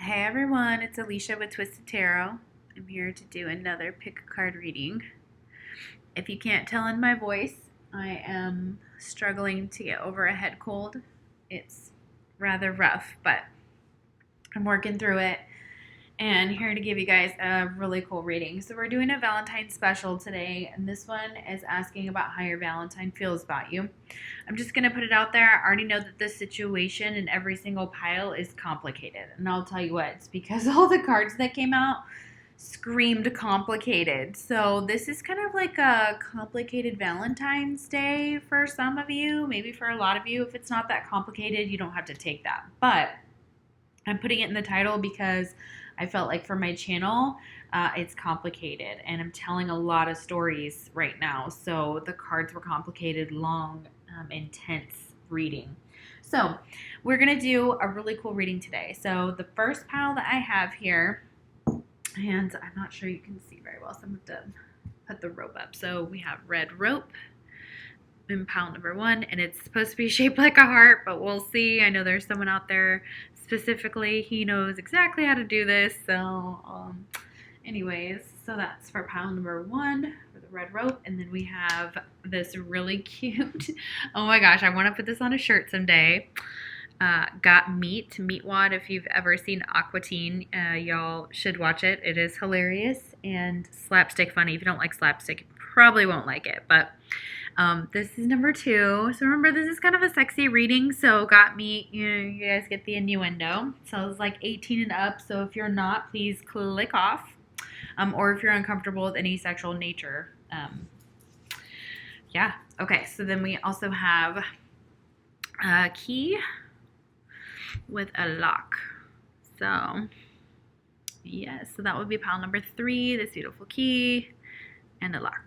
Hey everyone, it's Alicia with Twisted Tarot. I'm here to do another pick a card reading. If you can't tell in my voice, I am struggling to get over a head cold. It's rather rough, but I'm working through it and here to give you guys a really cool reading. So we're doing a Valentine special today, and this one is asking about how your Valentine feels about you. I'm just going to put it out there. I already know that this situation in every single pile is complicated, and I'll tell you what, it's because all the cards that came out screamed complicated. So this is kind of like a complicated Valentine's Day for some of you, maybe for a lot of you. If it's not that complicated, you don't have to take that. But I'm putting it in the title because I felt like for my channel, it's complicated, and I'm telling a lot of stories right now. So the cards were complicated, long, intense reading. So we're going to do a really cool reading today. So the first pile that I have here, and I'm not sure you can see very well, so I'm going to put the rope up. So we have red rope in pile number 1, and it's supposed to be shaped like a heart, but we'll see. I know there's someone out there specifically, he knows exactly how to do this. So anyways, so that's for pile number 1 for the red rope. And then we have this really cute, oh my gosh, I want to put this on a shirt someday. Got Meatwad. If you've ever seen Aqua Teen, y'all should watch it. It is hilarious and slapstick funny. If you don't like slapstick, you probably won't like it. But this is number 2. So remember, this is kind of a sexy reading. So got me, you guys get the innuendo. So it's like 18 and up. So if you're not, please click off. Or if you're uncomfortable with any sexual nature. Yeah. Okay. So then we also have a key with a lock. So yes, so that would be pile number 3, this beautiful key and a lock.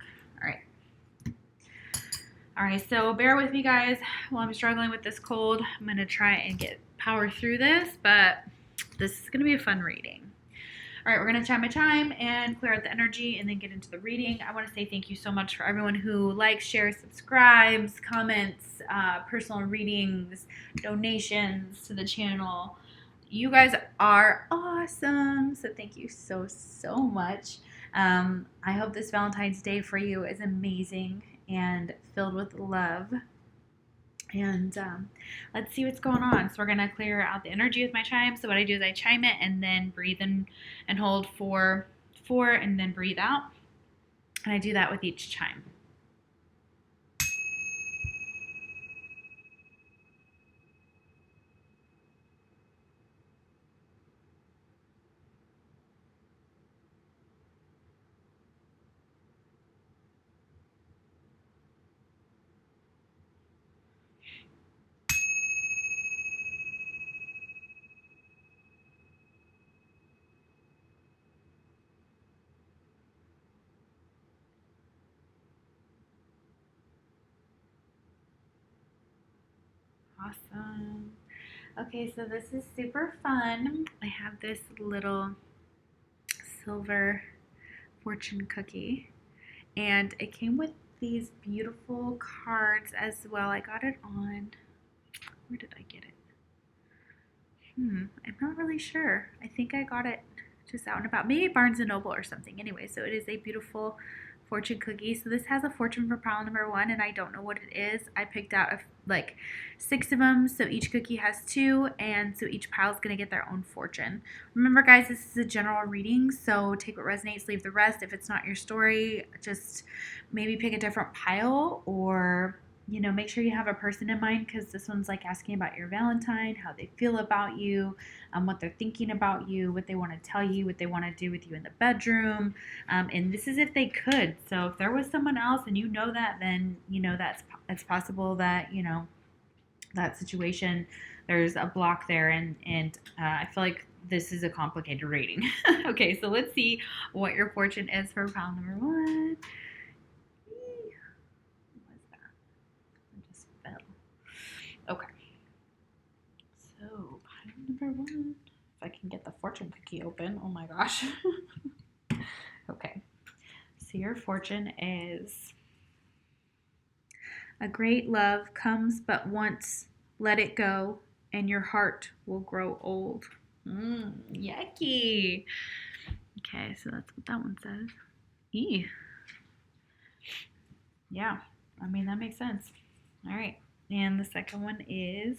All right, so bear with me guys while I'm struggling with this cold. I'm gonna try and get power through this, but this is gonna be a fun reading. All right, we're gonna chime a chime and clear out the energy and then get into the reading. I wanna say thank you so much for everyone who likes, shares, subscribes, comments, personal readings, donations to the channel. You guys are awesome, so thank you so much. I hope this Valentine's Day for you is amazing and filled with love. And let's see what's going on. So we're going to clear out the energy with my chime. So what I do is I chime it and then breathe in and hold for 4 and then breathe out. And I do that with each chime. Awesome. Okay, so this is super fun. I have this little silver fortune cookie, and it came with these beautiful cards as well. I got it on, where did I get it? I'm not really sure. I think I got it just out and about. Maybe Barnes & Noble or something. Anyway, so it is a beautiful fortune cookie. So this has a fortune for pile number 1, and I don't know what it is. I picked out like 6 of them, so each cookie has 2, and so each pile is going to get their own fortune. Remember guys, this is a general reading, so take what resonates, leave the rest. If it's not your story, just maybe pick a different pile, or make sure you have a person in mind, because this one's like asking about your Valentine, how they feel about you, what they're thinking about you, what they want to tell you, what they want to do with you in the bedroom. And this is if they could. So if there was someone else and that, then that's possible that that situation, there's a block there, and I feel like this is a complicated reading. Okay, so let's see what your fortune is for pile number 1. Okay, so pile number 1, if I can get the fortune cookie open, oh my gosh. Okay, so your fortune is: a great love comes but once, let it go, and your heart will grow old. Yucky. Okay, so that's what that one says. Eee. Yeah, I mean, that makes sense. All right, and the second one is,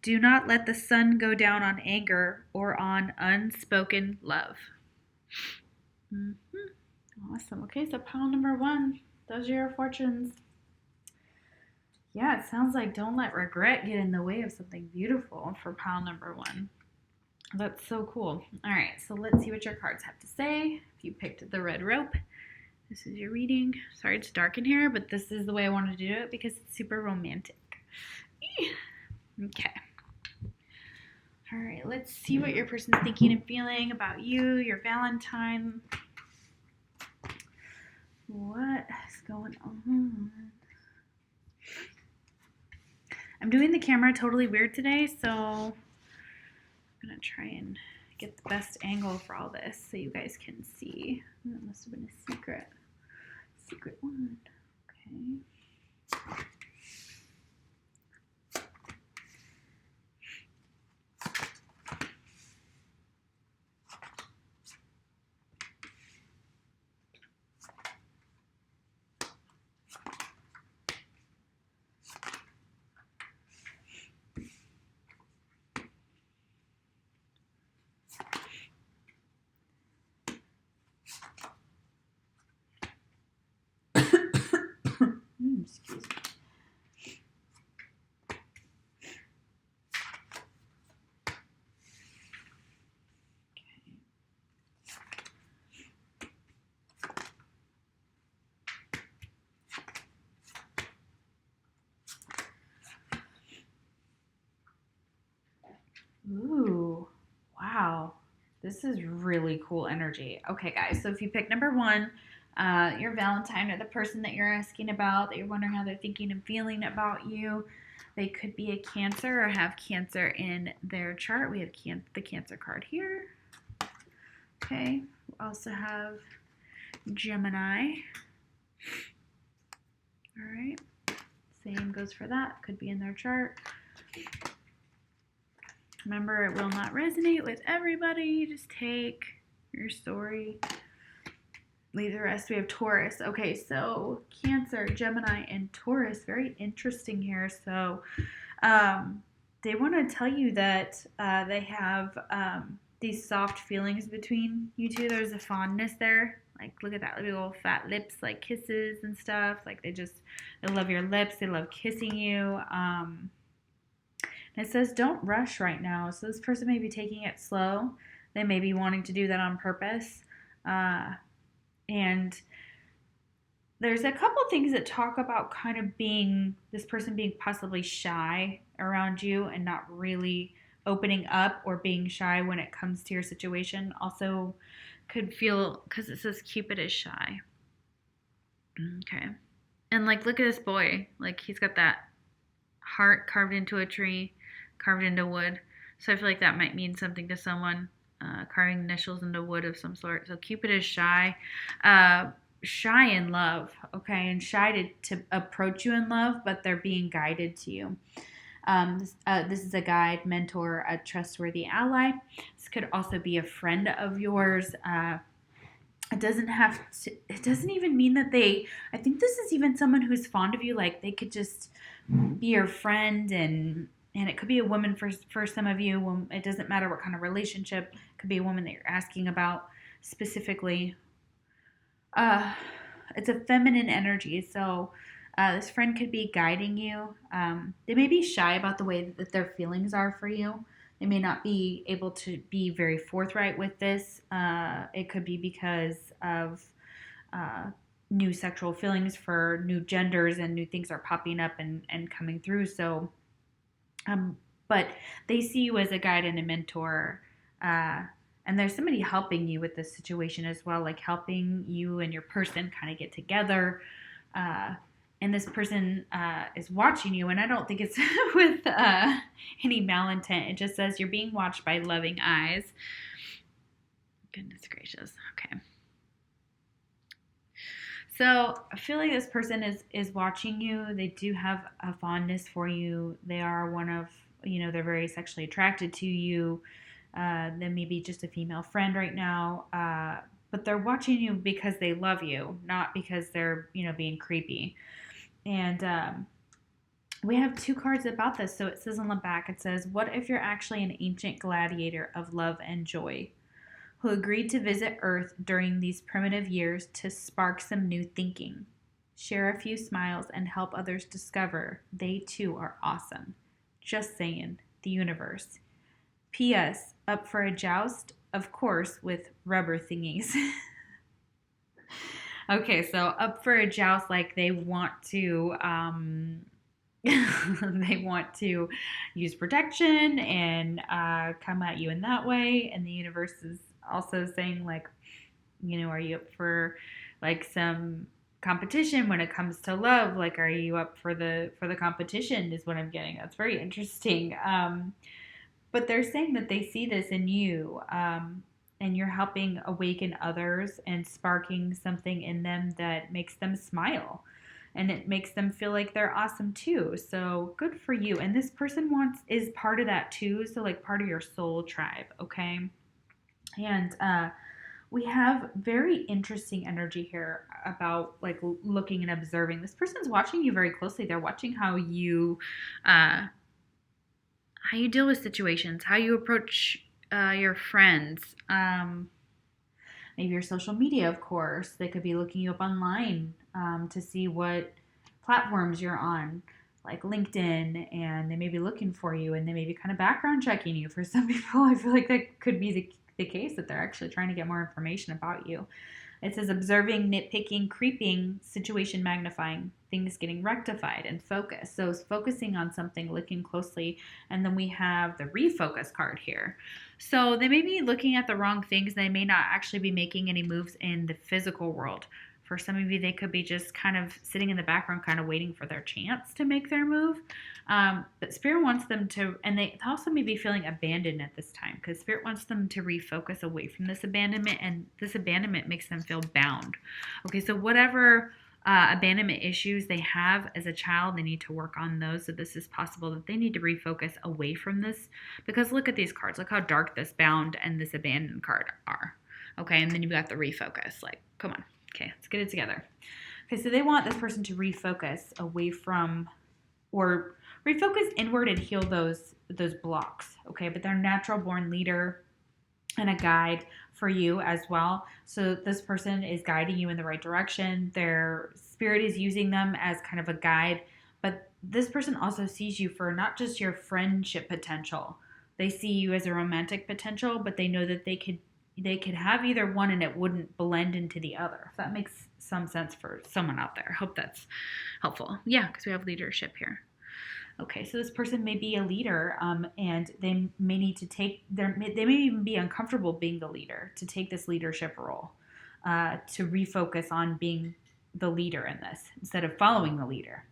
do not let the sun go down on anger or on unspoken love. Awesome. Okay, so pile number 1. Those are your fortunes. Yeah, it sounds like don't let regret get in the way of something beautiful for pile number 1. That's so cool. All right, so let's see what your cards have to say. If you picked the red rope, this is your reading. Sorry it's dark in here, but this is the way I wanted to do it because it's super romantic. Okay. All right, let's see what your person's thinking and feeling about you, your Valentine. What is going on? I'm doing the camera totally weird today, so I'm going to try and get the best angle for all this so you guys can see. That must have been a secret one. Okay. Excuse me. Ooh, wow. This is really cool energy. Okay, guys, so if you pick number 1, your Valentine or the person that you're asking about, that you're wondering how they're thinking and feeling about you, they could be a Cancer or have Cancer in their chart. We have the Cancer card here. Okay, we also have Gemini. All right, same goes for that. Could be in their chart. Remember, it will not resonate with everybody. Just take your story. Leave the rest. We have Taurus. Okay, so Cancer, Gemini, and Taurus. Very interesting here. So they want to tell you that they have these soft feelings between you two. There's a fondness there. Like, look at that big old fat lips, like kisses and stuff. Like, they love your lips. They love kissing you. And it says don't rush right now. So this person may be taking it slow. They may be wanting to do that on purpose. And there's a couple things that talk about kind of this person being possibly shy around you and not really opening up, or being shy when it comes to your situation. Also could feel, because it says Cupid is shy. Okay. And like, look at this boy. Like, he's got that heart carved into a tree, carved into wood. So I feel like that might mean something to someone. Carving initials into wood of some sort. So Cupid is shy. Shy in love, okay, and shy to approach you in love, but they're being guided to you. This is a guide, mentor, a trustworthy ally. This could also be a friend of yours. It doesn't even mean that I think this is even someone who's fond of you. Like, they could just be your friend, and it could be a woman for some of you. It doesn't matter what kind of relationship. It could be a woman that you're asking about specifically. It's a feminine energy, so this friend could be guiding you. They may be shy about the way that their feelings are for you. They may not be able to be very forthright with this. It could be because of new sexual feelings for new genders, and new things are popping up and coming through. So, but they see you as a guide and a mentor. And there's somebody helping you with this situation as well, like helping you and your person kind of get together. And this person is watching you, and I don't think it's with any malintent. It just says you're being watched by loving eyes. Goodness gracious. Okay. So I feel like this person is watching you. They do have a fondness for you. They are one of they're very sexually attracted to you. They may be just a female friend right now, but they're watching you because they love you, not because they're, being creepy. And we have 2 cards about this. So it says on the back, it says, what if you're actually an ancient gladiator of love and joy who agreed to visit Earth during these primitive years to spark some new thinking, share a few smiles, and help others discover they too are awesome. Just saying, the universe. P.S. Up for a joust? Of course, with rubber thingies. Okay, so up for a joust, like they want to they want to use protection and come at you in that way. And the universe is also saying, like, are you up for like some competition when it comes to love? Like, are you up for the competition is what I'm getting. That's very interesting. But they're saying that they see this in you, and you're helping awaken others and sparking something in them that makes them smile. And it makes them feel like they're awesome too. So good for you. And this person is part of that too. So like part of your soul tribe, okay? And we have very interesting energy here about like looking and observing. This person's watching you very closely. They're watching how you deal with situations, how you approach your friends, maybe your social media, of course. They could be looking you up online to see what platforms you're on, like LinkedIn, and they may be looking for you, and they may be kind of background checking you. For some people, I feel like that could be the case, that they're actually trying to get more information about you. It says observing, nitpicking, creeping, situation magnifying, things getting rectified, and focus. So it's focusing on something, looking closely. And then we have the refocus card here. So they may be looking at the wrong things. They may not actually be making any moves in the physical world. For some of you, they could be just kind of sitting in the background, kind of waiting for their chance to make their move. But Spirit wants them to, and they also may be feeling abandoned at this time, because Spirit wants them to refocus away from this abandonment, and this abandonment makes them feel bound. Okay, so whatever abandonment issues they have as a child, they need to work on those. So this is possible that they need to refocus away from this, because look at these cards. Look how dark this bound and this abandoned card are. Okay, and then you've got the refocus. Like, come on. Okay, let's get it together. Okay, so they want this person to refocus away from, or refocus inward and heal those blocks. Okay, but they're a natural born leader and a guide for you as well. So this person is guiding you in the right direction. Their spirit is using them as kind of a guide, but this person also sees you for not just your friendship potential. They see you as a romantic potential, but they know that they could have either one and it wouldn't blend into the other. If that makes some sense for someone out there. I hope that's helpful. Yeah, because we have leadership here. Okay, so this person may be a leader, and they may need to they may even be uncomfortable being the leader, to take this leadership role, to refocus on being the leader in this instead of following the leader.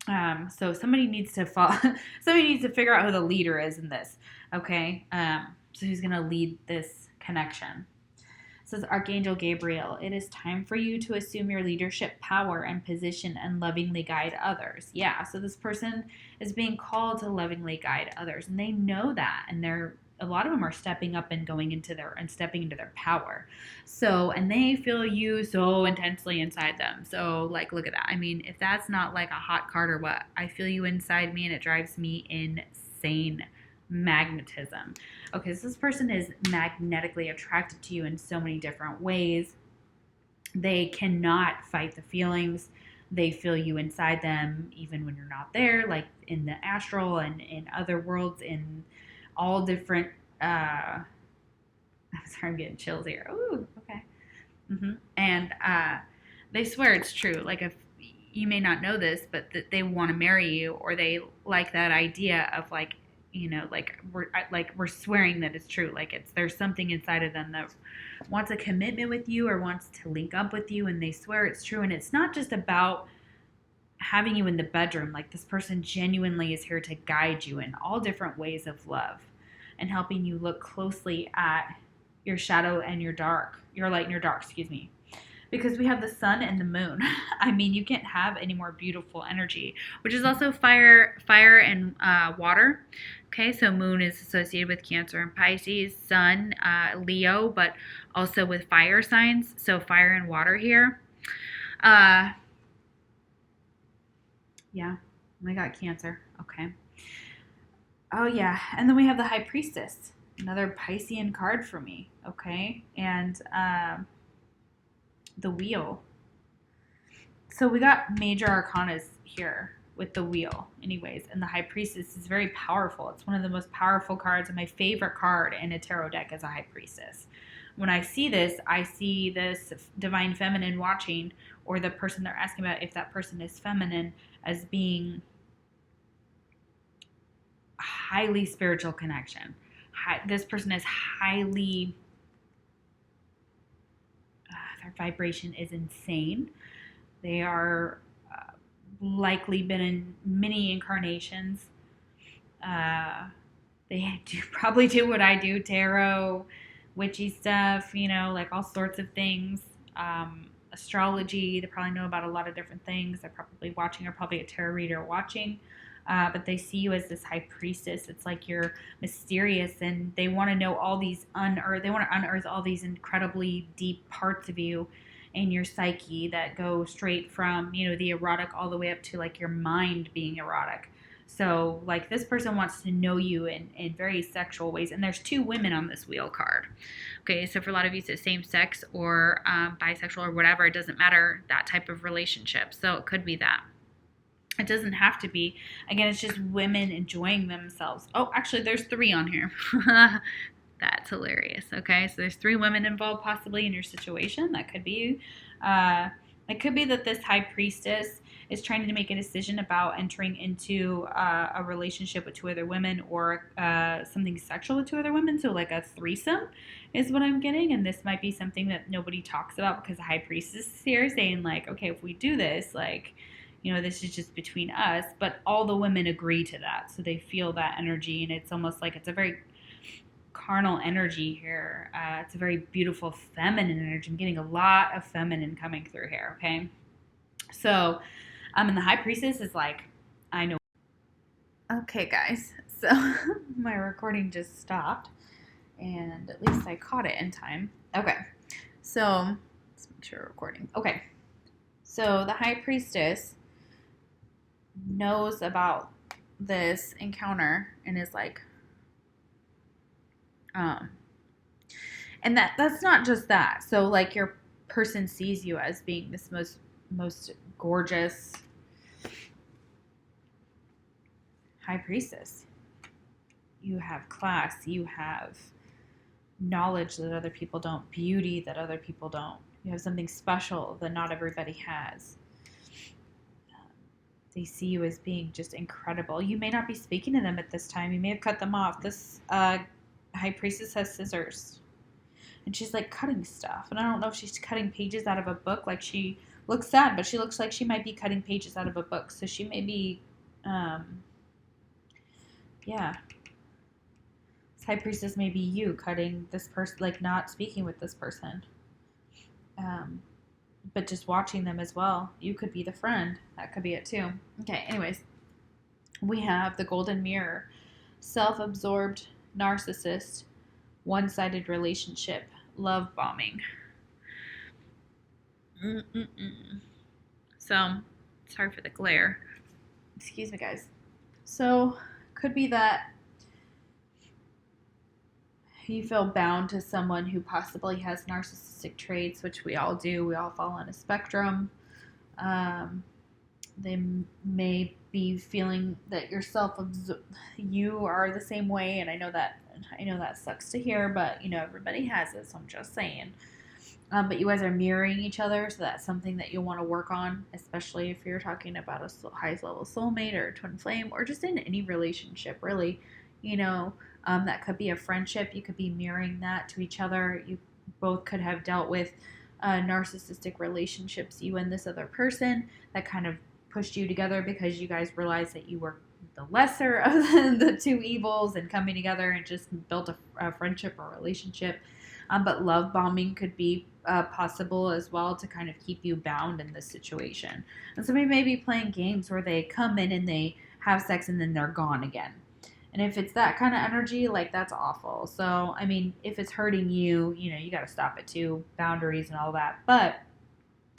So somebody needs to figure out who the leader is in this. Okay, so who's going to lead this connection? It says Archangel Gabriel, it is time for you to assume your leadership power and position and lovingly guide others. Yeah, so this person is being called to lovingly guide others, and they know that, and a lot of them are stepping up and stepping into their power. So, and they feel you so intensely inside them. So, like, look at that. I mean, if that's not like a hot card or what, I feel you inside me and it drives me insane. Magnetism. Okay, so this person is magnetically attracted to you in so many different ways. They cannot fight the feelings. They feel you inside them even when you're not there, like in the astral and in other worlds, in all different I'm sorry, I'm getting chills here. Ooh, okay. And they swear it's true. Like, if you may not know this, but that they want to marry you, or they like that idea of like, we're swearing that it's true. Like, there's something inside of them that wants a commitment with you or wants to link up with you, and they swear it's true. And it's not just about having you in the bedroom. Like, this person genuinely is here to guide you in all different ways of love and helping you look closely at your shadow and your light and your dark, because we have the sun and the moon. I mean, you can't have any more beautiful energy, which is also fire and water. Okay, so moon is associated with Cancer and Pisces, sun, Leo, but also with fire signs. So fire and water here. Yeah, we got Cancer. Okay. Oh, yeah. And then we have the High Priestess, another Piscean card for me. Okay. And the Wheel. So we got major arcanas here with the Wheel, anyways. And the High Priestess is very powerful. It's one of the most powerful cards, and my favorite card in a tarot deck is a High Priestess. When I see this Divine Feminine watching, or the person they're asking about, if that person is feminine, as being a highly spiritual connection. This person is highly, their vibration is insane. They are likely been in many incarnations. They probably do what I do, tarot, witchy stuff, like all sorts of things. Astrology, they probably know about a lot of different things. They're probably watching, or probably a tarot reader watching. But they see you as this High Priestess. It's like you're mysterious, and they want to know all these they want to unearth all these incredibly deep parts of you and your psyche that go straight from, the erotic all the way up to like your mind being erotic. So like this person wants to know you in very sexual ways. And there's 2 women on this Wheel card. Okay, so for a lot of you, it's same sex or bisexual or whatever. It doesn't matter, that type of relationship. So it could be that. It doesn't have to be. Again, it's just women enjoying themselves. Oh, actually, there's 3 on here. That's hilarious. Okay, so there's 3 women involved possibly in your situation. That could be. It could be that this High Priestess is trying to make a decision about entering into a relationship with 2 other women, or something sexual with 2 other women. So like a threesome is what I'm getting. And this might be something that nobody talks about, because the High Priestess is here saying like, okay, if we do this, like, this is just between us. But all the women agree to that. So they feel that energy. And it's almost like it's a very carnal energy here. It's a very beautiful feminine energy. I'm getting a lot of feminine coming through here. Okay. So, and the High Priestess is like, I know. Okay, guys. So my recording just stopped, and at least I caught it in time. Okay. So let's make sure we're recording. Okay. So the High Priestess knows about this encounter and is like, and that's not just that. So like your person sees you as being this most gorgeous High Priestess. You have class, you have knowledge that other people don't, beauty that other people don't. You have something special that not everybody has. They see you as being just incredible. You may not be speaking to them at this time. You may have cut them off. This High Priestess has scissors, and she's like cutting stuff. And I don't know if she's cutting pages out of a book. Like, she looks sad, but she looks like she might be cutting pages out of a book. So she may be, yeah. This High Priestess may be you cutting this person, like not speaking with this person. But just watching them as well. You could be the friend. That could be it too. Okay, anyways. We have the Golden Mirror. Self-absorbed narcissist. One-sided relationship. Love bombing. So, sorry for the glare. Excuse me, guys. So, could be that you feel bound to someone who possibly has narcissistic traits, which we all do. We all fall on a spectrum. They may be feeling that you are the same way, and I know that sucks to hear, but everybody has it, so I'm just saying. But you guys are mirroring each other, so that's something that you'll want to work on, especially if you're talking about a highest level soulmate or a twin flame, or just in any relationship, really. That could be a friendship. You could be mirroring that to each other. You both could have dealt with narcissistic relationships, you and this other person, that kind of pushed you together because you guys realized that you were the lesser of the 2 evils, and coming together and just built a friendship or relationship. But love bombing could be possible as well to kind of keep you bound in this situation. And somebody may be playing games where they come in and they have sex and then they're gone again. And if it's that kind of energy, like, that's awful. So, I mean, if it's hurting you, you got to stop it too, boundaries and all that. But,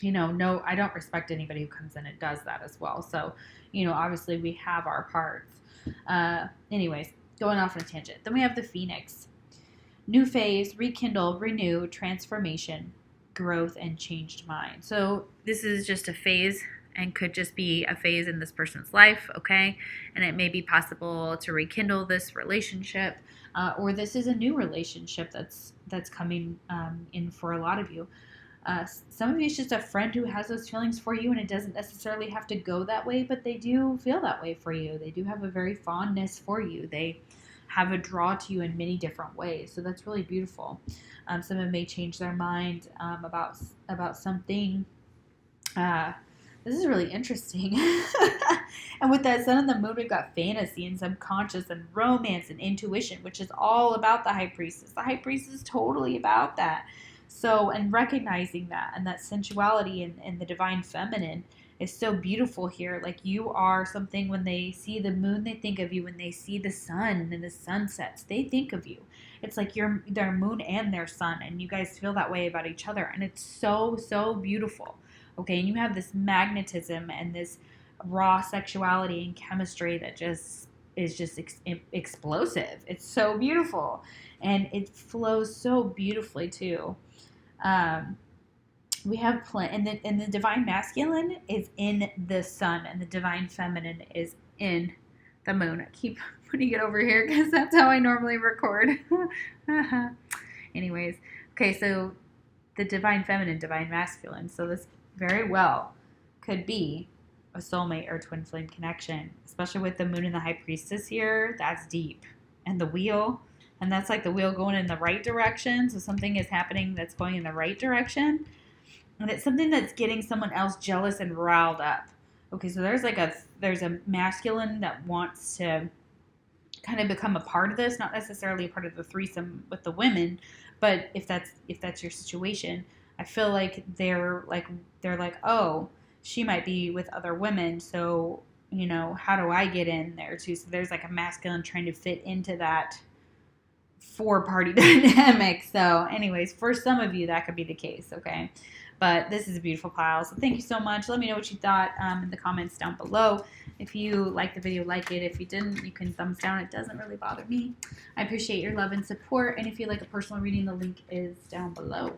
no, I don't respect anybody who comes in and does that as well. So, obviously we have our parts. Anyways, going off on a tangent. Then we have the Phoenix. New phase, rekindle, renew, transformation, growth, and changed mind. So this is just a phase and could just be a phase in this person's life, okay? And it may be possible to rekindle this relationship, or this is a new relationship that's coming in for a lot of you. Some of you, it's just a friend who has those feelings for you, and it doesn't necessarily have to go that way, but they do feel that way for you. They do have a very fondness for you. They have a draw to you in many different ways. So that's really beautiful. Some of them may change their mind about something. This is really interesting. And with that sun and the moon, we've got fantasy and subconscious and romance and intuition, which is all about the High Priestess. The High Priestess is totally about that. So, and recognizing that and that sensuality and the divine feminine is so beautiful here. Like, you are something. When they see the moon, they think of you. When they see the sun and the sunsets, they think of you. It's like you're their moon and their sun, and you guys feel that way about each other. And it's so, so beautiful. Okay, and you have this magnetism and this raw sexuality and chemistry that just is just explosive. It's so beautiful, and it flows so beautifully too. We have and the divine masculine is in the sun, and the divine feminine is in the moon. I keep putting it over here because that's how I normally record. Anyways, okay, so the divine feminine, divine masculine. So this very well could be a soulmate or twin flame connection, especially with the moon and the High Priestess here. That's deep. And the wheel, and that's like the wheel going in the right direction. So something is happening that's going in the right direction, and it's something that's getting someone else jealous and riled up. Okay, so there's a masculine that wants to kind of become a part of this, not necessarily a part of the threesome with the women, but if that's your situation, I feel like they're like, oh, she might be with other women, so, how do I get in there too? So there's like a masculine trying to fit into that 4-party dynamic. So anyways, for some of you, that could be the case, okay? But this is a beautiful pile. So thank you so much. Let me know what you thought in the comments down below. If you liked the video, like it. If you didn't, you can thumbs down. It doesn't really bother me. I appreciate your love and support. And if you'd like a personal reading, the link is down below.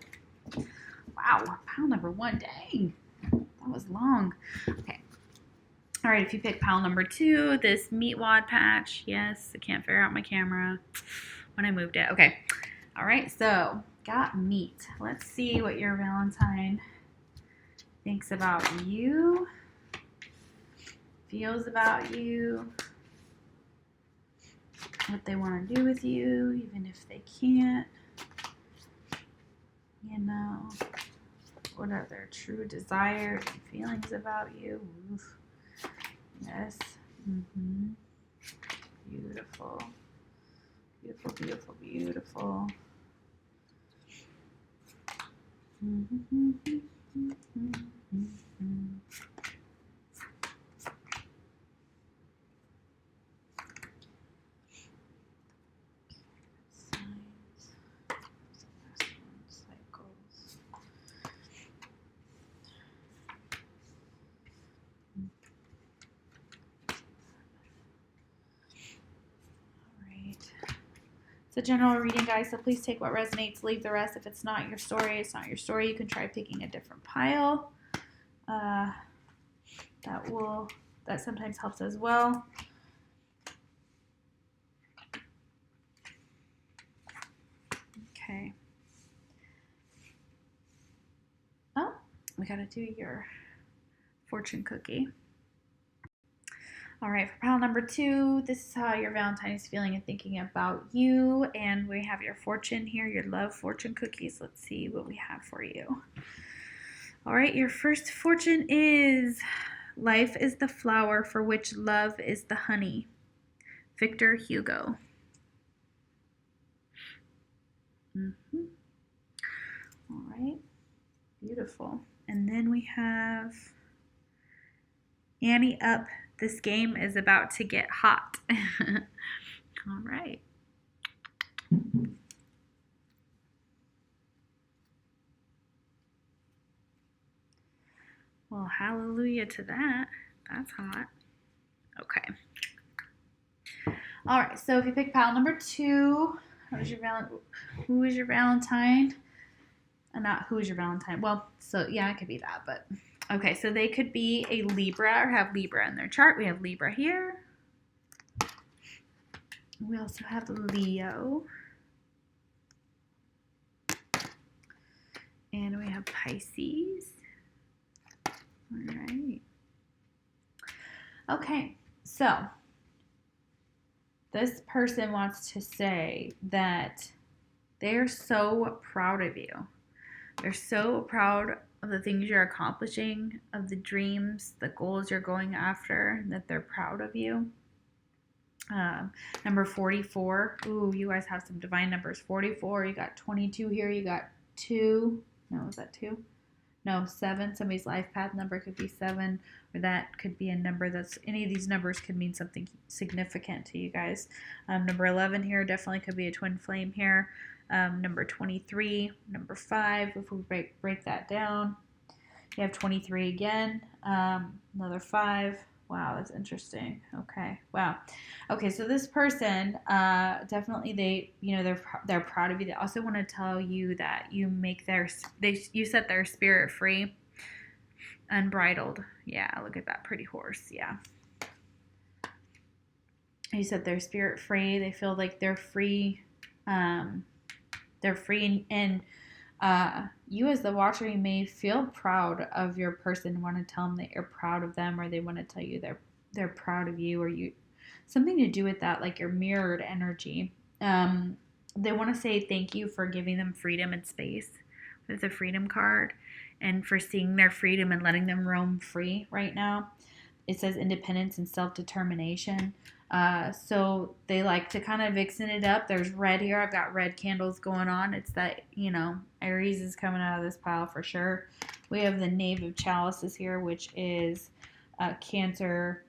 Wow, pile number 1. Dang, that was long. Okay. All right, if you pick pile number 2, this Meatwad patch. Yes, I can't figure out my camera when I moved it. Okay. All right, so got meat. Let's see what your Valentine thinks about you, feels about you, what they want to do with you, even if they can't. What are their true desires and feelings about you? Oof. Yes. Beautiful. Beautiful, beautiful, beautiful. It's a general reading, guys, so please take what resonates, leave the rest. If it's not your story, it's not your story. You can try picking a different pile. That sometimes helps as well. Okay. Oh, we gotta do your fortune cookie. All right, for pile number 2, this is how your Valentine is feeling and thinking about you. And we have your fortune here, your love fortune cookies. Let's see what we have for you. All right, your first fortune is life is the flower for which love is the honey. Victor Hugo. Beautiful. And then we have Annie up. This game is about to get hot. All right. Well, hallelujah to that. That's hot. Okay. All right. So if you pick pile number 2, who is your Valentine? Not who is your Valentine. Well, so yeah, it could be that, but okay. So they could be a Libra or have Libra in their chart. We have Libra here. We also have Leo. And we have Pisces. All right. Okay, so this person wants to say that they're so proud of you. They're so proud of the things you're accomplishing, of the dreams, the goals you're going after, that they're proud of you. Number 44. Ooh, you guys have some divine numbers. 44. You got 22 here. You got 2. No, is that 2? No, 7. Somebody's life path number could be 7, or that could be a number that's, any of these numbers could mean something significant to you guys. Number 11 here definitely could be a twin flame here. Number 23, number 5, if we break that down, you have 23 again, another 5. Wow, that's interesting. Okay, wow. Okay, so this person, definitely they're proud of you. They also want to tell you that you you set their spirit free, unbridled. Yeah, look at that pretty horse. Yeah. You set their spirit free. They feel like they're free. They're free, and you as the watcher, you may feel proud of your person, want to tell them that you're proud of them, or they want to tell you they're proud of you, or you something to do with that, like your mirrored energy. They want to say thank you for giving them freedom and space with the freedom card, and for seeing their freedom and letting them roam free right now. It says independence and self-determination. So they like to kind of vixen it up. There's red here. I've got red candles going on. It's that, Aries is coming out of this pile for sure. We have the Knave of Chalices here, which is Cancer,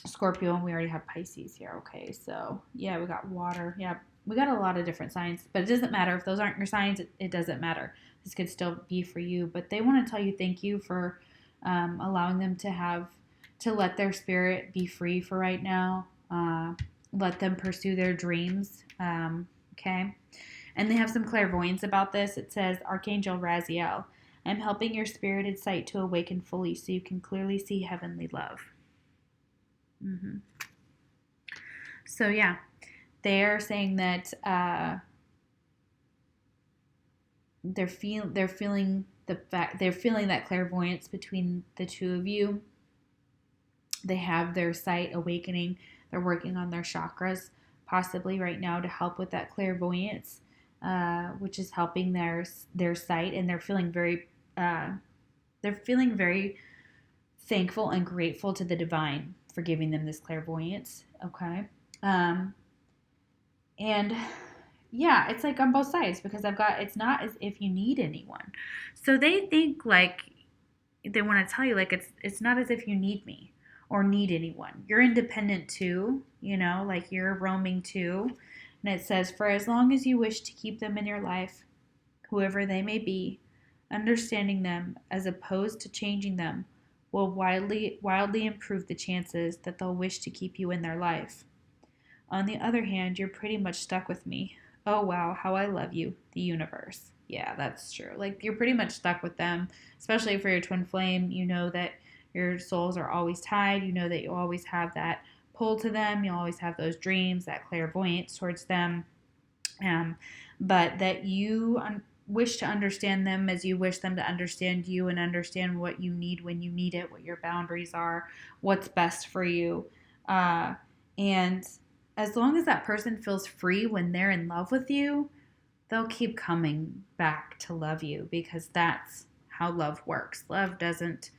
Scorpio, and we already have Pisces here. Okay, so yeah, we got water. Yeah, we got a lot of different signs, but it doesn't matter. If those aren't your signs, it doesn't matter. This could still be for you, but they want to tell you thank you for allowing them to let their spirit be free for right now. Let them pursue their dreams. Okay. And they have some clairvoyance about this. It says, Archangel Raziel, I'm helping your spirited sight to awaken fully so you can clearly see heavenly love. So yeah, they're saying that they're feeling that clairvoyance between the two of you. They have their sight awakening. They're working on their chakras, possibly right now, to help with that clairvoyance, which is helping their sight. And they're feeling very thankful and grateful to the divine for giving them this clairvoyance. Okay, and yeah, it's like on both sides, because it's not as if you need anyone. So they think like they want to tell you like it's not as if you need me or need anyone. You're independent too, like you're roaming too. And it says, for as long as you wish to keep them in your life, whoever they may be, understanding them as opposed to changing them will wildly improve the chances that they'll wish to keep you in their life. On the other hand, you're pretty much stuck with me. Oh wow, how I love you, the universe. Yeah, that's true. Like, you're pretty much stuck with them, especially for your twin flame. You know that your souls are always tied. You know that you always have that pull to them. You always have those dreams, that clairvoyance towards them. But that you wish to understand them as you wish them to understand you, and understand what you need when you need it, what your boundaries are, what's best for you. And as long as that person feels free when they're in love with you, they'll keep coming back to love you, because that's how love works. Love doesn't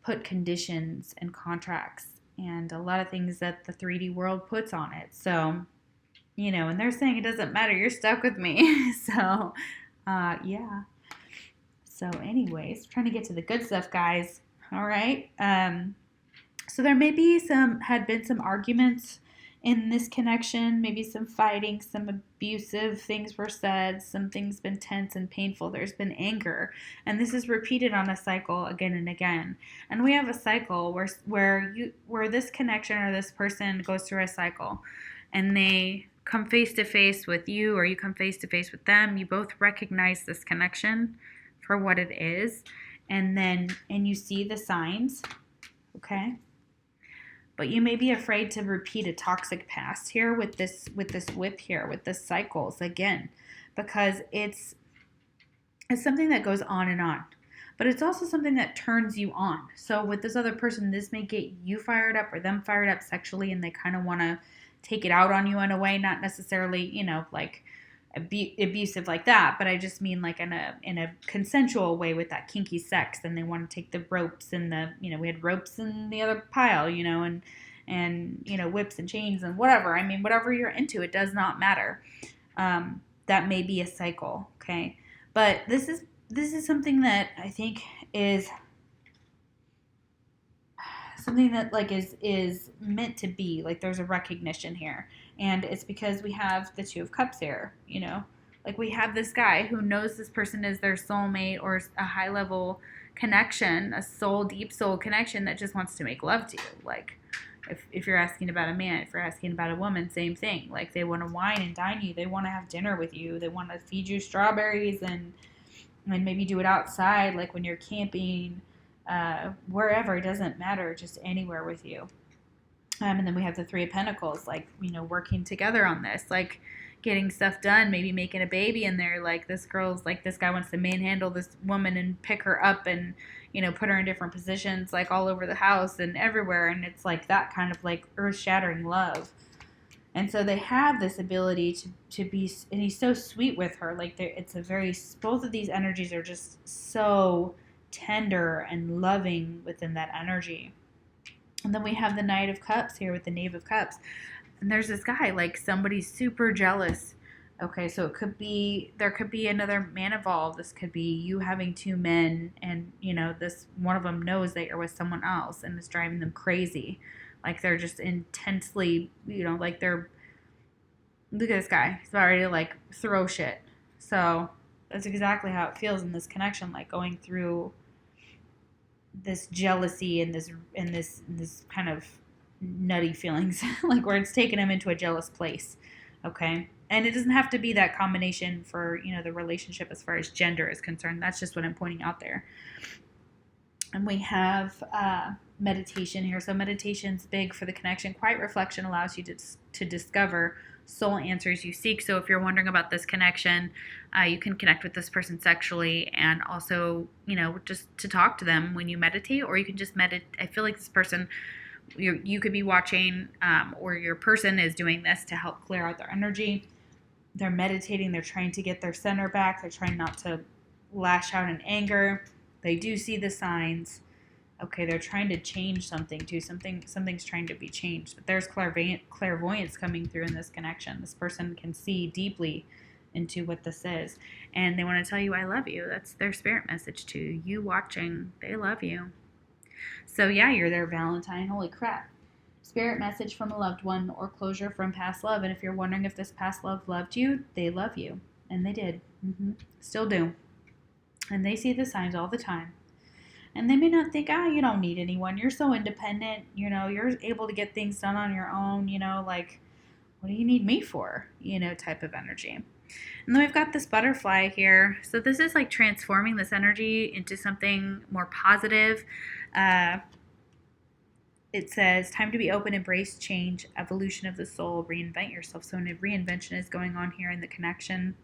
put conditions and contracts and a lot of things that the 3D world puts on it. So, and they're saying it doesn't matter. You're stuck with me. So, yeah. So anyways, trying to get to the good stuff, guys. All right. So there may be had been some arguments in this connection, maybe some fighting, some abusive things were said, some things been tense and painful. There's been anger, and this is repeated on a cycle again and again. And we have a cycle where this connection or this person goes through a cycle, and they come face to face with you, or you come face to face with them. You both recognize this connection for what it is, and you see the signs, okay? But you may be afraid to repeat a toxic past here with this whip here, with the cycles again, because it's something that goes on and on. But it's also something that turns you on. So with this other person, this may get you fired up or them fired up sexually, and they kind of want to take it out on you in a way, not necessarily, like abusive like that, but I just mean like in a consensual way with that kinky sex. Then they want to take the ropes and we had ropes in the other pile, and whips and chains and whatever. I mean, whatever you're into, it does not matter. That may be a cycle, okay? But this is something that I think is something that like is meant to be. Like there's a recognition here. And it's because we have the Two of Cups here, Like we have this guy who knows this person is their soulmate or a high level connection, a deep soul connection that just wants to make love to you. Like if you're asking about a man, if you're asking about a woman, same thing. Like they want to wine and dine you. They want to have dinner with you. They want to feed you strawberries and maybe do it outside, like when you're camping, wherever. It doesn't matter, just anywhere with you. And then we have the Three of Pentacles, like, working together on this, like getting stuff done, maybe making a baby in there. Like this guy wants to manhandle this woman and pick her up and, put her in different positions, like all over the house and everywhere. And it's like that kind of like earth-shattering love. And so they have this ability to be, and he's so sweet with her. Like both of these energies are just so tender and loving within that energy. And then we have the Knight of Cups here with the Knave of Cups. And there's this guy, like somebody's super jealous. Okay, so there could be another man involved. This could be you having two men, and, this one of them knows that you're with someone else and it's driving them crazy. Like they're just intensely, like look at this guy. He's about ready to like throw shit. So that's exactly how it feels in this connection, like going through this jealousy and this kind of nutty feelings, like where it's taken him into a jealous place. Okay. And it doesn't have to be that combination for, the relationship as far as gender is concerned. That's just what I'm pointing out there. And we have meditation here. So meditation's big for the connection. Quiet reflection allows you to discover soul answers you seek. So if you're wondering about this connection, you can connect with this person sexually, and also, just to talk to them when you meditate, or you can just meditate. I feel like this person, you could be watching, or your person is doing this to help clear out their energy. They're meditating. They're trying to get their center back. They're trying not to lash out in anger. They do see the signs. Okay, they're trying to change something too. Something's trying to be changed. But there's clairvoyance coming through in this connection. This person can see deeply into what this is. And they want to tell you, I love you. That's their spirit message to you. You watching, they love you. So yeah, you're their Valentine. Holy crap. Spirit message from a loved one or closure from past love. And if you're wondering if this past love loved you, they love you. And they did. Still do. And they see the signs all the time. And they may not think, you don't need anyone. You're so independent. You're able to get things done on your own. Like, what do you need me for? Type of energy. And then we've got this butterfly here. So this is like transforming this energy into something more positive. It says, time to be open, embrace change, evolution of the soul, reinvent yourself. So a reinvention is going on here in the connection.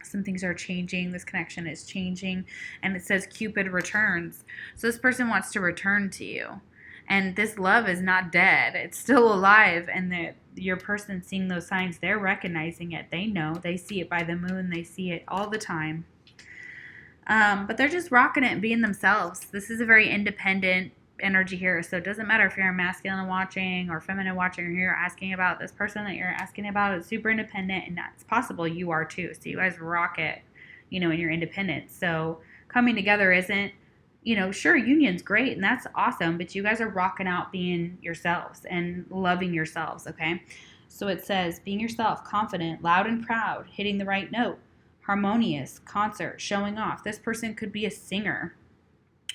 Some things are changing. This connection is changing. And it says Cupid returns. So this person wants to return to you. And this love is not dead. It's still alive. And your person seeing those signs, they're recognizing it. They know. They see it by the moon. They see it all the time. But they're just rocking it and being themselves. This is a very independent energy here. So it doesn't matter if you're a masculine watching or feminine watching, or you're asking about this person that you're asking about is super independent, and that's possible you are too. So you guys rock it, in your independence. So coming together isn't, you know, sure, union's great and that's awesome, but you guys are rocking out being yourselves and loving yourselves, okay? So it says, being yourself, confident, loud and proud, hitting the right note, harmonious, concert, showing off. This person could be a singer,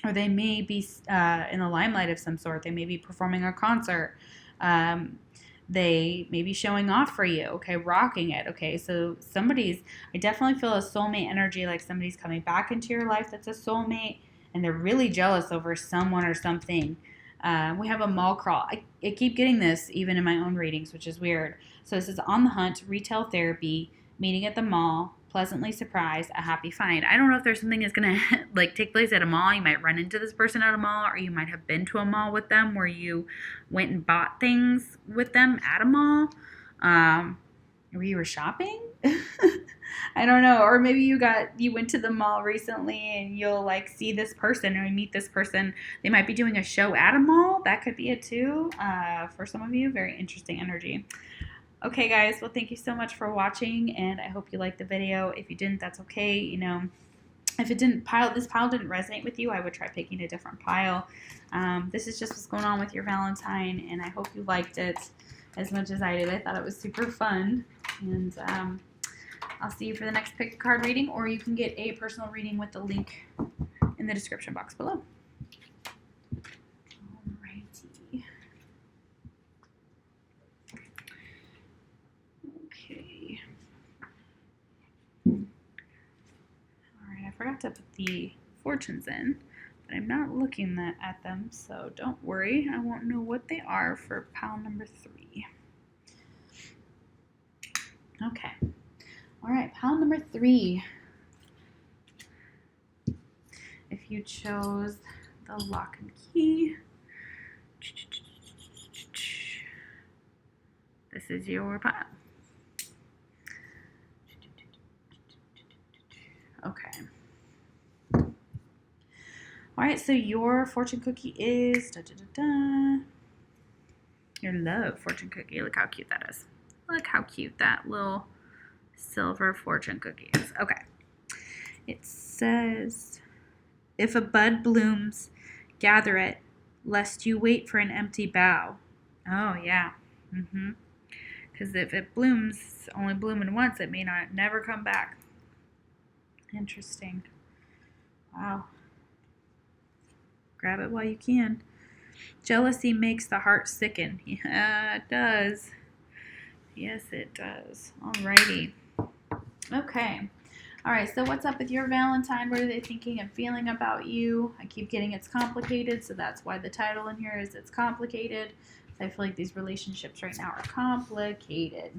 or they may be in the limelight of some sort. They may be performing a concert. They may be showing off for you, okay, rocking it, okay? So I definitely feel a soulmate energy, like somebody's coming back into your life that's a soulmate, and they're really jealous over someone or something. We have a mall crawl. I keep getting this even in my own readings, which is weird. So this is on the hunt, retail therapy, meeting at the mall, pleasantly surprised, a happy find. I don't know if there's something that's going to like take place at a mall. You might run into this person at a mall, or you might have been to a mall with them where you went and bought things with them at a mall. Where you were shopping? I don't know. Or maybe you went to the mall recently and you'll like see this person or meet this person. They might be doing a show at a mall. That could be it too. For some of you, very interesting energy. Okay, guys. Well, thank you so much for watching, and I hope you liked the video. If you didn't, that's okay. You know, if this pile didn't resonate with you, I would try picking a different pile. This is just what's going on with your Valentine, and I hope you liked it as much as I did. I thought it was super fun, and I'll see you for the next pick a card reading, or you can get a personal reading with the link in the description box below. Alrighty. Okay. Alright, I forgot to put the fortunes in, but I'm not looking at them, so don't worry. I won't know what they are for pile number 3. Okay. All right, pile number 3. If you chose the lock and key, this is your pile. Okay. All right, so your fortune cookie is your love fortune cookie. Look how cute that is. Look how cute that little silver fortune cookie is. Okay. It says, if a bud blooms, gather it, lest you wait for an empty bough. Oh, yeah. Because if it blooms, only blooming once, it may never come back. Interesting. Wow. Grab it while you can. Jealousy makes the heart sicken. Yeah, it does. Yes, it does. Alrighty. Okay. Alright, so what's up with your Valentine? What are they thinking and feeling about you? I keep getting it's complicated, so that's why the title in here is It's Complicated. I feel like these relationships right now are complicated.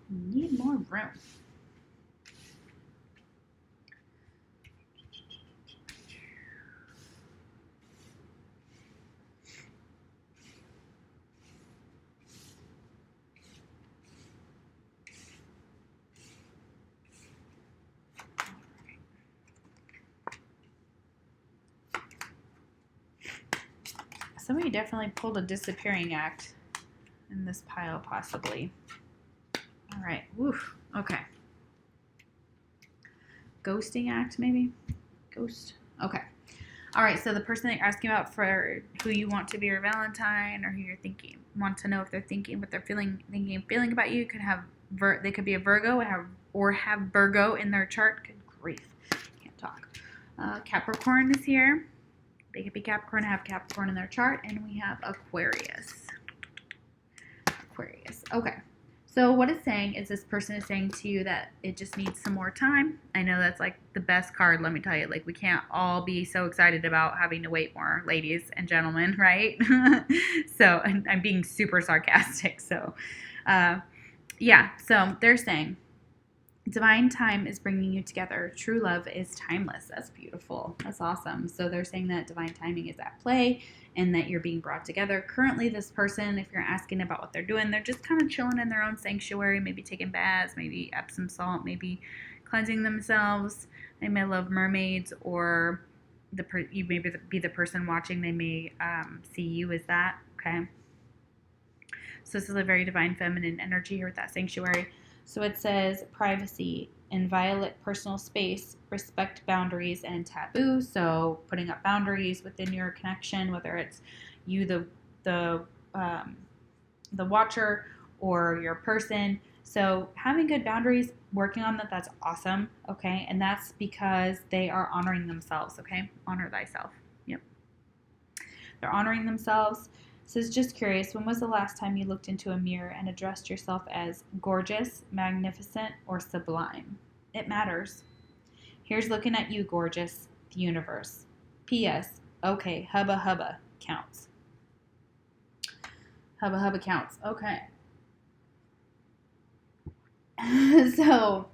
Need more room. Somebody definitely pulled a disappearing act in this pile, possibly. All right. Woof. Okay. Ghosting act, maybe? Ghost. Okay. All right. So the person that you're asking about for who you want to be your Valentine, or who you're thinking, want to know if they're thinking what they're feeling about you, could have they could be a Virgo or have Virgo in their chart. Good grief. Can't talk. Capricorn is here. They could be Capricorn, have Capricorn in their chart, and we have Aquarius. Aquarius. Okay. So what it's saying is this person is saying to you that it just needs some more time. I know that's like the best card, let me tell you. Like, we can't all be so excited about having to wait more, ladies and gentlemen, right? So, and I'm being super sarcastic. So, yeah. So they're saying divine time is bringing you together. True love is timeless. That's beautiful. That's awesome. So they're saying that divine timing is at play and that you're being brought together. Currently, this person, if you're asking about what they're doing, they're just kind of chilling in their own sanctuary, maybe taking baths, maybe Epsom salt, maybe cleansing themselves. They may love mermaids, or you may be the person watching. They may see you as that. Okay. So this is a very divine feminine energy here with that sanctuary. So it says privacy, inviolate personal space, respect boundaries and taboo. So putting up boundaries within your connection, whether it's you, the watcher, or your person. So having good boundaries, working on that, that's awesome. Okay. And that's because they are honoring themselves. Okay. Honor thyself. Yep. They're honoring themselves. So it's just curious, when was the last time you looked into a mirror and addressed yourself as gorgeous, magnificent, or sublime? It matters. Here's looking at you, gorgeous, the universe. P.S. Okay, hubba hubba counts. Hubba hubba counts. Okay. So,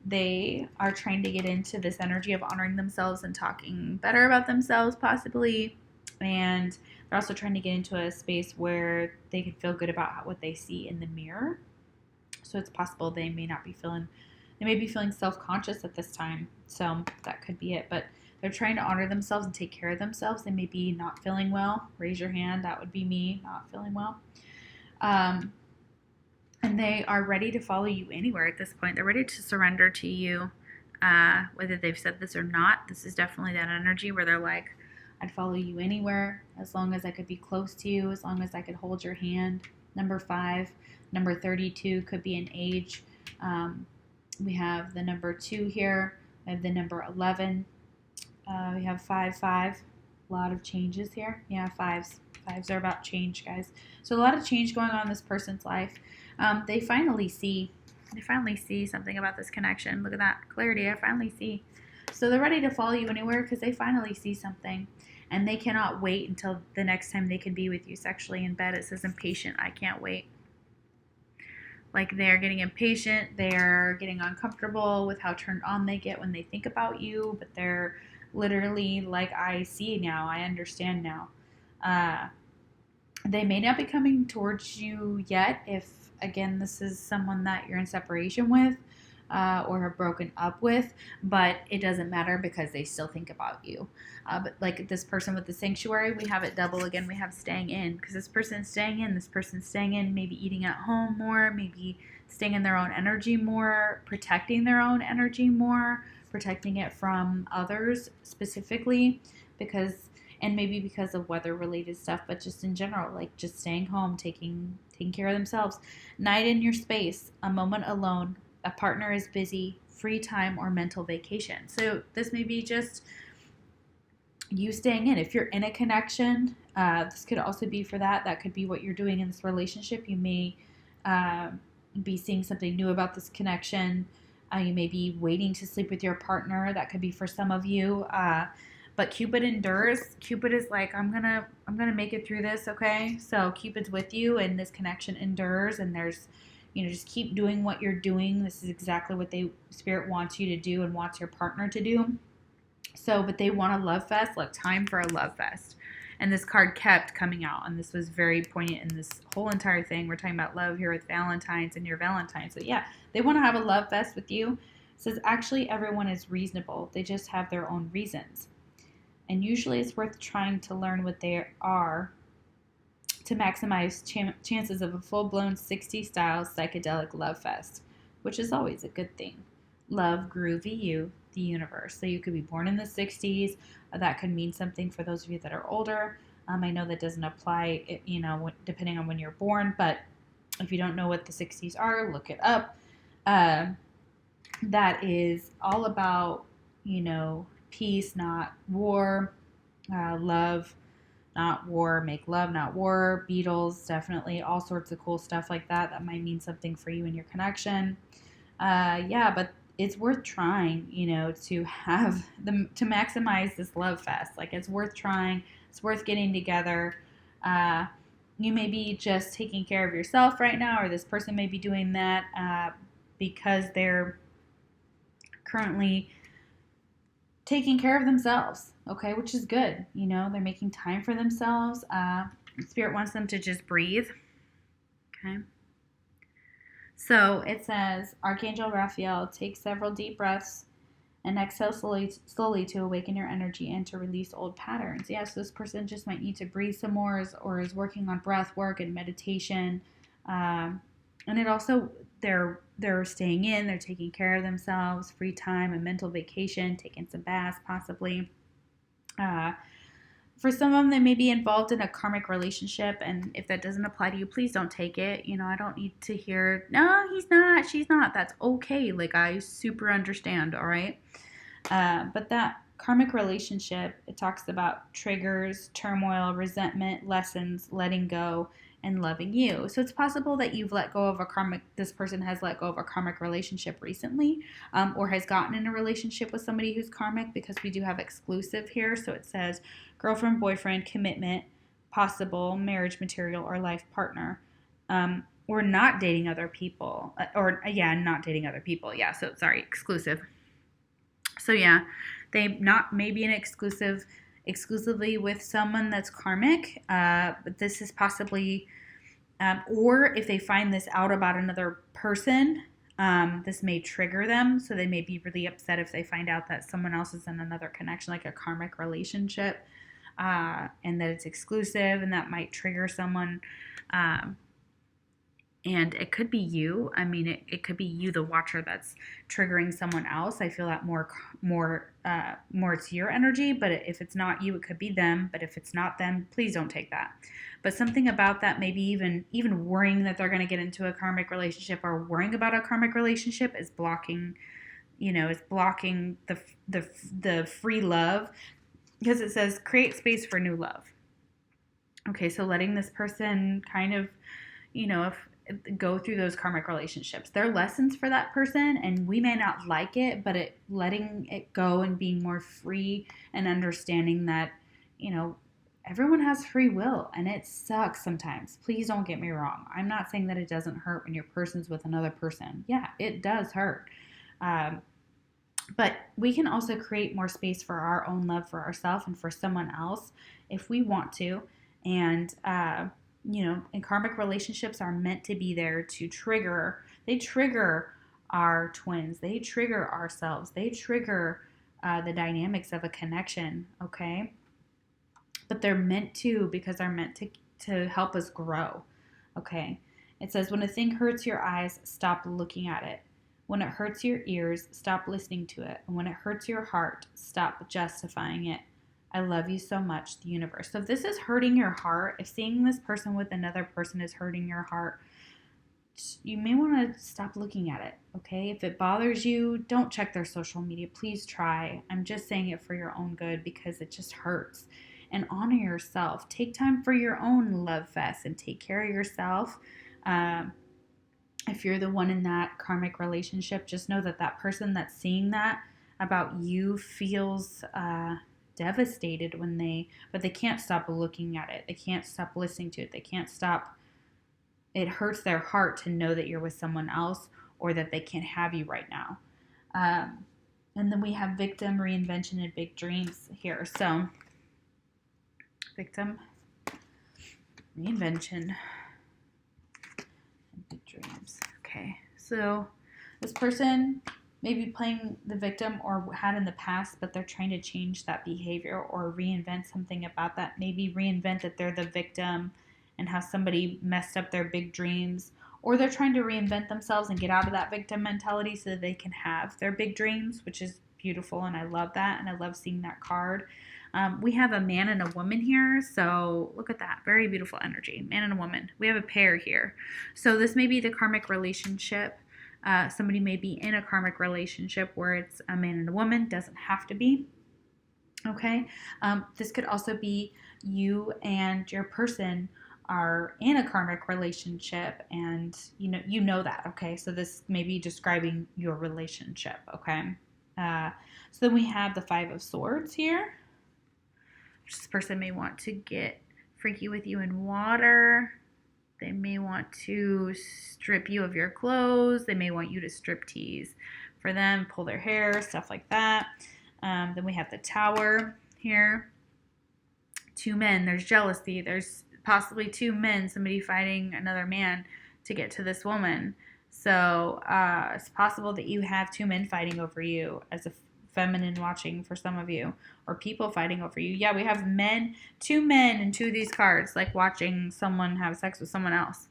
they are trying to get into this energy of honoring themselves and talking better about themselves, possibly. And they're also trying to get into a space where they can feel good about what they see in the mirror. So it's possible they may be feeling self-conscious at this time. So that could be it. But they're trying to honor themselves and take care of themselves. They may be not feeling well. Raise your hand. That would be me, not feeling well. And they are ready to follow you anywhere at this point. They're ready to surrender to you, whether they've said this or not. This is definitely that energy where they're like, I'd follow you anywhere as long as I could be close to you, as long as I could hold your hand. Number 5. Number 32 could be an age. We have the number 2 here. We have the number 11. We have 5, 5. A lot of changes here. Yeah, 5s. 5s are about change, guys. So a lot of change going on in this person's life. They finally see something about this connection. Look at that clarity. I finally see. So they're ready to follow you anywhere because they finally see something. And they cannot wait until the next time they can be with you sexually in bed. It says impatient. I can't wait. Like, they're getting impatient. They're getting uncomfortable with how turned on they get when they think about you. But they're literally like, I see now. I understand now. They may not be coming towards you yet if, again, this is someone that you're in separation with. Or have broken up with, but it doesn't matter because they still think about you. But like this person with the sanctuary, we have it double again. We have staying in because this person's staying in, maybe eating at home more, maybe staying in their own energy more, protecting their own energy more, protecting it from others specifically and maybe because of weather related stuff, but just in general, like just staying home, taking care of themselves. Night in your space, a moment alone. A partner is busy, free time, or mental vacation. So this may be just you staying in. If you're in a connection, this could also be for that. That could be what you're doing in this relationship. You may be seeing something new about this connection. You may be waiting to sleep with your partner. That could be for some of you. But Cupid endures. Cupid is like, I'm gonna make it through this, okay? So Cupid's with you, and this connection endures, and there's, just keep doing what you're doing. This is exactly what Spirit wants you to do and wants your partner to do. So, but they want a love fest, like time for a love fest. And this card kept coming out, and this was very poignant in this whole entire thing. We're talking about love here with Valentine's and your Valentine. So yeah, they want to have a love fest with you. It says, actually, everyone is reasonable. They just have their own reasons. And usually it's worth trying to learn what they are to maximize chances of a full-blown 60s style psychedelic love fest, which is always a good thing. Love, groovy you, the universe. So you could be born in the 60s. That could mean something for those of you that are older. I know that doesn't apply, depending on when you're born, but if you don't know what the 60s are, look it up. That is all about, peace, not war, love, not war, make love, not war, Beatles, definitely all sorts of cool stuff like that. That might mean something for you and your connection. Yeah, but it's worth trying, to have to maximize this love fest. Like, it's worth trying. It's worth getting together. You may be just taking care of yourself right now, or this person may be doing that because they're currently taking care of themselves, okay, which is good. They're making time for themselves. Spirit wants them to just breathe, okay? So it says, Archangel Raphael, take several deep breaths and exhale slowly to awaken your energy and to release old patterns. Yes, this person just might need to breathe some more, or is working on breath work and meditation. And it also, they're staying in, they're taking care of themselves, free time, a mental vacation, taking some baths possibly. For some of them, they may be involved in a karmic relationship, and if that doesn't apply to you, please don't take it. I don't need to hear, no, he's not, she's not. That's okay. Like, I super understand, all right? But that karmic relationship, it talks about triggers, turmoil, resentment, lessons, letting go, and loving you. So it's possible that you've let go of this person has let go of a karmic relationship recently, or has gotten in a relationship with somebody who's karmic, because we do have exclusive here. So it says girlfriend, boyfriend, commitment, possible marriage material, or life partner. Or not dating other people, not dating other people. Yeah, so sorry, exclusive. So yeah, they may be an exclusively with someone that's karmic, but this is possibly, or if they find this out about another person, this may trigger them. So they may be really upset if they find out that someone else is in another connection, like a karmic relationship, and that it's exclusive, and that might trigger someone. And it could be you. I mean, it could be you, the watcher, that's triggering someone else. I feel that more it's your energy. But if it's not you, it could be them. But if it's not them, please don't take that. But something about that, maybe even worrying that they're going to get into a karmic relationship, or worrying about a karmic relationship, is blocking, the free love, because it says create space for new love. Okay, so letting this person kind of, go through those karmic relationships. They're lessons for that person, and we may not like it, but letting it go and being more free and understanding that, everyone has free will, and it sucks sometimes. Please don't get me wrong. I'm not saying that it doesn't hurt when your person's with another person. Yeah, it does hurt. But we can also create more space for our own love for ourselves and for someone else if we want to. And, and karmic relationships are meant to be there to trigger our twins. They trigger ourselves. They trigger the dynamics of a connection, okay? But they're meant to, because they're meant to help us grow, okay? It says, when a thing hurts your eyes, stop looking at it. When it hurts your ears, stop listening to it. And when it hurts your heart, stop justifying it. I love you so much, the universe. So if this is hurting your heart, if seeing this person with another person is hurting your heart, you may want to stop looking at it, okay? If it bothers you, don't check their social media. Please try. I'm just saying it for your own good, because it just hurts. And honor yourself. Take time for your own love fest and take care of yourself. If you're the one in that karmic relationship, just know that person that's seeing that about you feels devastated but they can't stop looking at it. They can't stop listening to it. They can't stop. It hurts their heart to know that you're with someone else, or that they can't have you right now. And then we have victim, reinvention, and big dreams here. So victim, reinvention, and big dreams. Okay, so this person may be playing the victim, or had in the past, but they're trying to change that behavior or reinvent something about that. Maybe reinvent that they're the victim and how somebody messed up their big dreams, or they're trying to reinvent themselves and get out of that victim mentality so that they can have their big dreams, which is beautiful, and I love that, and I love seeing that card. We have a man and a woman here, so look at that. Very beautiful energy. Man and a woman. We have a pair here. So this may be the karmic relationship. Somebody may be in a karmic relationship where it's a man and a woman. Doesn't have to be. Okay. This could also be you and your person are in a karmic relationship, and you know that. Okay. So this may be describing your relationship. Okay. Uh, so then we have the Five of Swords here. This person may want to get freaky with you in water. They may want to strip you of your clothes. They may want you to strip tease for them, pull their hair, stuff like that. Then we have the Tower here. Two men. There's jealousy. There's possibly two men, somebody fighting another man to get to this woman. So it's possible that you have two men fighting over you as a feminine watching for some of you, or people fighting over you. Yeah, we have two men and two of these cards, like watching someone have sex with someone else.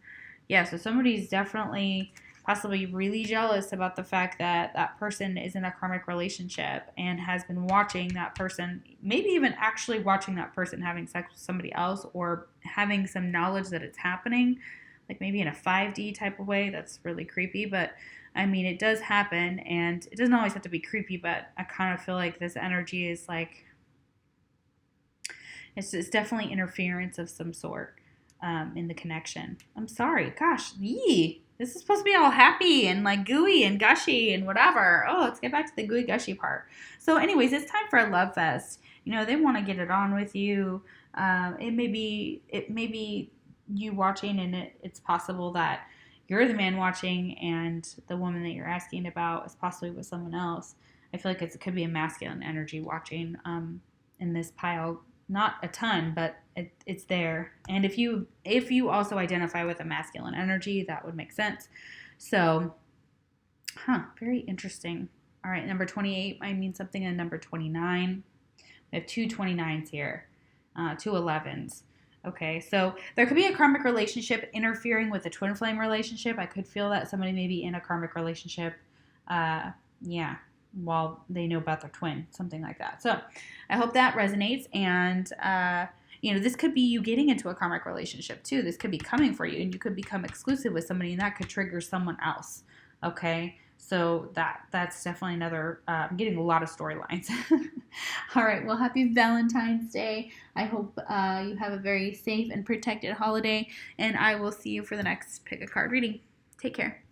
Yeah, so somebody's definitely possibly really jealous about the fact that that person is in a karmic relationship and has been watching that person, maybe even actually watching that person having sex with somebody else, or having some knowledge that it's happening, like maybe in a 5D type of way. That's really creepy, but I mean, it does happen, and it doesn't always have to be creepy, but I kind of feel like this energy is like, it's definitely interference of some sort in the connection. I'm sorry. Gosh, yee. This is supposed to be all happy and like gooey and gushy and whatever. Oh, let's get back to the gooey gushy part. So anyways, it's time for a love fest. They want to get it on with you. It may be you watching, and it's possible that you're the man watching and the woman that you're asking about is possibly with someone else. I feel like it could be a masculine energy watching in this pile. Not a ton, but it's there. And if you also identify with a masculine energy, that would make sense. So, very interesting. All right, number 28 might mean something, and number 29. We have two 29s here, two 11s. Okay, so there could be a karmic relationship interfering with a twin flame relationship. I could feel that somebody may be in a karmic relationship, while they know about their twin, something like that. So I hope that resonates. And, this could be you getting into a karmic relationship too. This could be coming for you, and you could become exclusive with somebody, and that could trigger someone else. Okay. So that's definitely another, I'm getting a lot of storylines. All right. Well, happy Valentine's Day. I hope you have a very safe and protected holiday, and I will see you for the next pick a card reading. Take care.